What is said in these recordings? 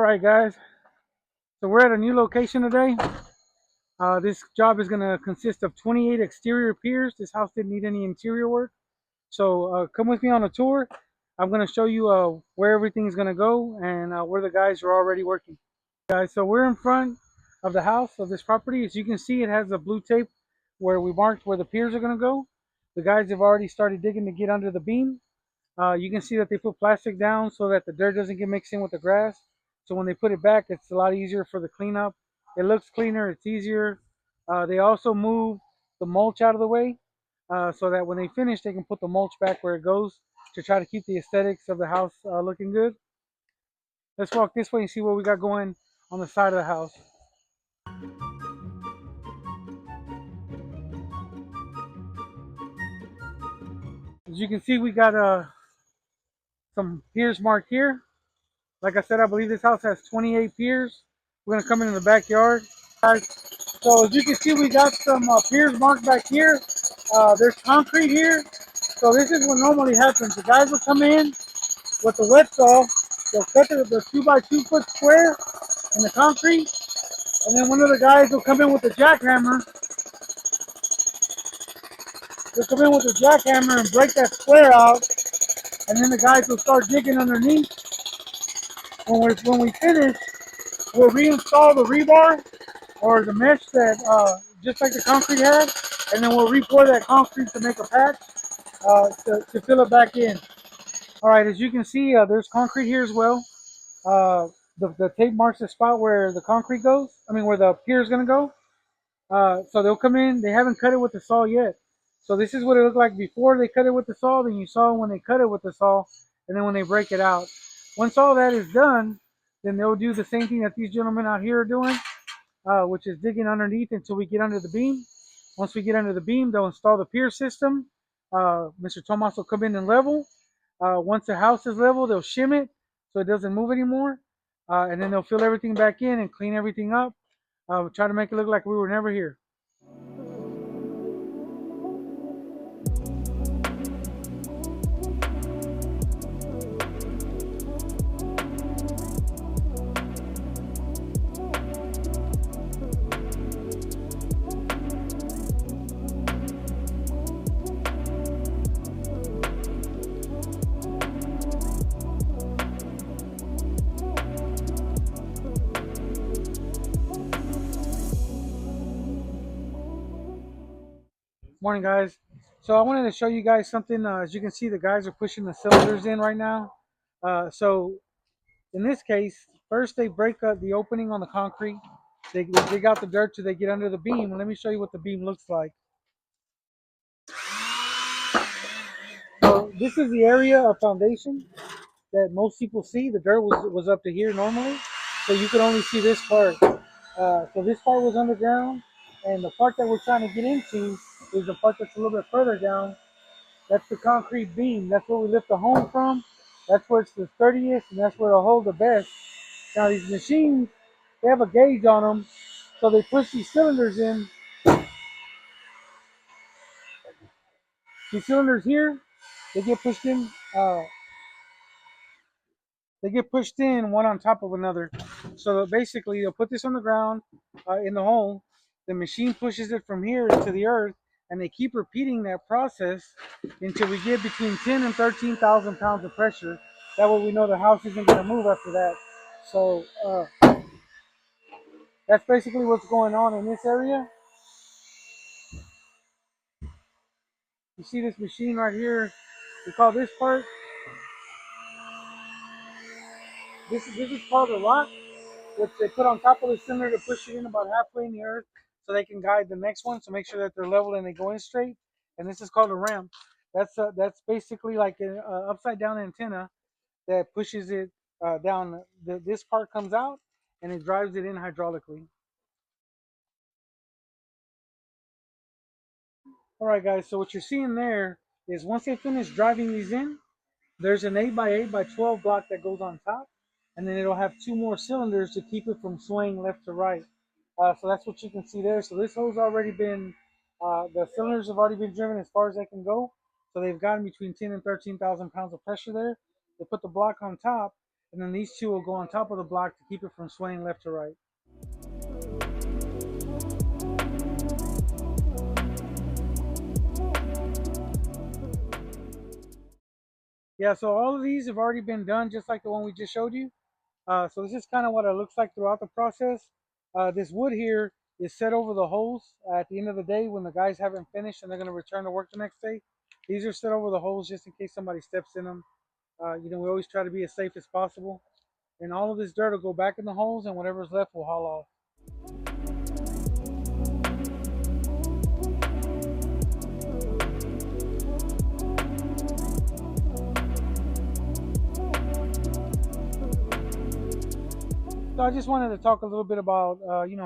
right, guys. So we're at a new location today. This job is going to consist of 28 exterior piers. This house didn't need any interior work. So come with me on a tour. I'm going to show you where everything's going to go and where the guys are already working. Guys, so we're in front of the house of this property. As you can see, it has a blue tape where we marked where the piers are going to go. The guys have already started digging to get under the beam. You can see that they put plastic down so that the dirt doesn't get mixed in with the grass. So when they put it back, it's a lot easier for the cleanup. It looks cleaner, it's easier. They also move the mulch out of the way so that when they finish, they can put the mulch back where it goes to try to keep the aesthetics of the house looking good. Let's walk this way and see what we got going on the side of the house. As you can see, we got some piers marked here. Like I said, I believe this house has 28 piers. We're gonna come in the backyard. So as you can see, we got some piers marked back here. There's concrete here. So this is what normally happens. The guys will come in with the wet saw. They'll cut the 2 by 2 foot square in the concrete. And then one of the guys will come in with the jackhammer. They'll come in with the jackhammer and break that square out. And then the guys will start digging underneath. When we finish, we'll reinstall the rebar or the mesh that just like the concrete had, and then we'll re-pour that concrete to make a patch to fill it back in. All right, as you can see, there's concrete here as well. The tape marks the spot where the concrete goes. I mean, where the pier is gonna go. So they'll come in. They haven't cut it with the saw yet. So this is what it looked like before they cut it with the saw. Then you saw when they cut it with the saw, and then when they break it out. Once all that is done, then they'll do the same thing that these gentlemen out here are doing, which is digging underneath until we get under the beam. Once we get under the beam, they'll install the pier system. Mr. Tomas will come in and level. Once the house is level, they'll shim it so it doesn't move anymore. And then they'll fill everything back in and clean everything up. Try to make it look like we were never here. Morning, guys. So I wanted to show you guys something. As you can see, the guys are pushing the cylinders in right now. So in this case, first they break up the opening on the concrete. They dig out the dirt till they get under the beam. And let me show you what the beam looks like. So this is the area of foundation that most people see. The dirt was up to here normally, so you could only see this part. So this part was underground, and the part that we're trying to get into is the part that's a little bit further down. That's the concrete beam. That's where we lift the home from. That's where it's the sturdiest, and that's where it'll hold the best. Now these machines, they have a gauge on them, so they push these cylinders in. These cylinders here, they get pushed in. They get pushed in one on top of another. So basically, they'll put this on the ground in the hole. The machine pushes it from here to the earth, and they keep repeating that process until we get between 10 and 13,000 pounds of pressure. That way we know the house isn't going to move after that. So that's basically what's going on in this area. You see this machine right here. We call this part. This is called a rock, which they put on top of the cylinder to push it in about halfway in the earth so they can guide the next one to make sure that they're level and they go in straight. And this is called a ramp. That's basically like an upside down antenna that pushes it down. This part comes out and it drives it in hydraulically. All right, guys. So what you're seeing there is once they finish driving these in, there's an 8 by 8 by 12 block that goes on top, and then it'll have 2 more cylinders to keep it from swaying left to right. So that's what you can see there. So this hole's already been, the cylinders have already been driven as far as they can go. So they've gotten between 10 and 13,000 pounds of pressure there. They put the block on top, and then these two will go on top of the block to keep it from swaying left to right. Yeah, so all of these have already been done, just like the one we just showed you. So this is kind of what it looks like throughout the process. This wood here is set over the holes at the end of the day when the guys haven't finished and they're going to return to work the next day. These are set over the holes just in case somebody steps in them. We always try to be as safe as possible. And all of this dirt will go back in the holes, and whatever's left will haul off. So I just wanted to talk a little bit about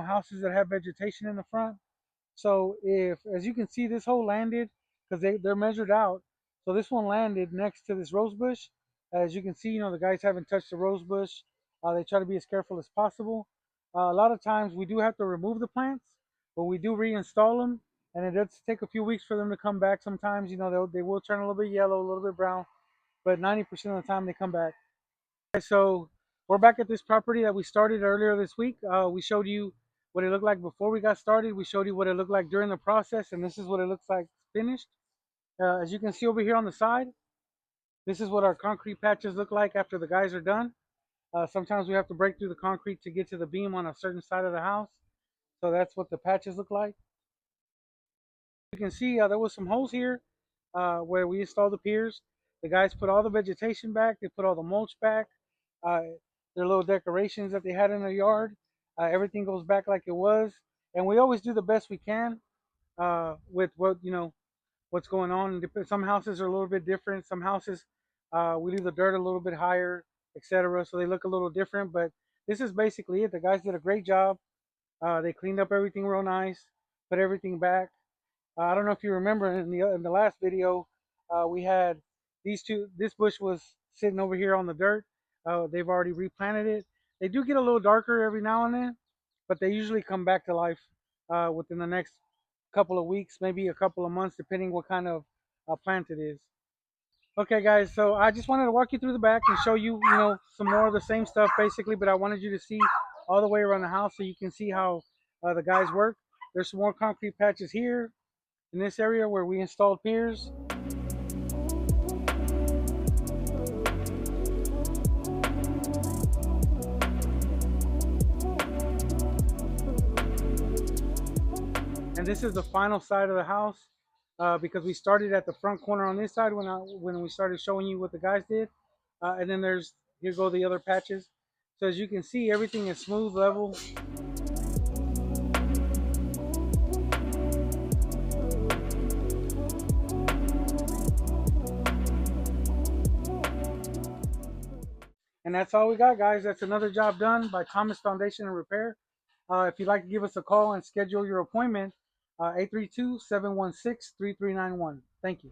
houses that have vegetation in the front. So if, as you can see, this hole landed because they're measured out. So this one landed next to this rose bush. As you can see, the guys haven't touched the rose bush. They try to be as careful as possible. A lot of times we do have to remove the plants, but we do reinstall them, and it does take a few weeks for them to come back. Sometimes, they will turn a little bit yellow, a little bit brown, but 90% of the time they come back. Okay, so we're back at this property that we started earlier this week. We showed you what it looked like before we got started. We showed you what it looked like during the process, and this is what it looks like finished. As you can see over here on the side, this is what our concrete patches look like after the guys are done. Sometimes we have to break through the concrete to get to the beam on a certain side of the house. So that's what the patches look like. You can see there was some holes here where we installed the piers. The guys put all the vegetation back. They put all the mulch back. Uh, their little decorations that they had in their yard. Everything goes back like it was. And we always do the best we can with what's going on. Some houses are a little bit different. Some houses we leave the dirt a little bit higher, etc. So they look a little different. But this is basically it. The guys did a great job. They cleaned up everything real nice, put everything back. I don't know if you remember in the last video, we had these two. This bush was sitting over here on the dirt. They've already replanted it. They do get a little darker every now and then, but they usually come back to life within the next couple of weeks, maybe a couple of months, depending what kind of plant it is. Okay, guys. So I just wanted to walk you through the back and show you, some more of the same stuff, basically. But I wanted you to see all the way around the house so you can see how the guys work. There's some more concrete patches here in this area where we installed piers. And this is the final side of the house because we started at the front corner on this side when we started showing you what the guys did. And then here go the other patches. So as you can see, everything is smooth, level. And that's all we got, guys. That's another job done by Thomas Foundation and Repair. If you'd like to give us a call and schedule your appointment, 832-716-3391. Thank you.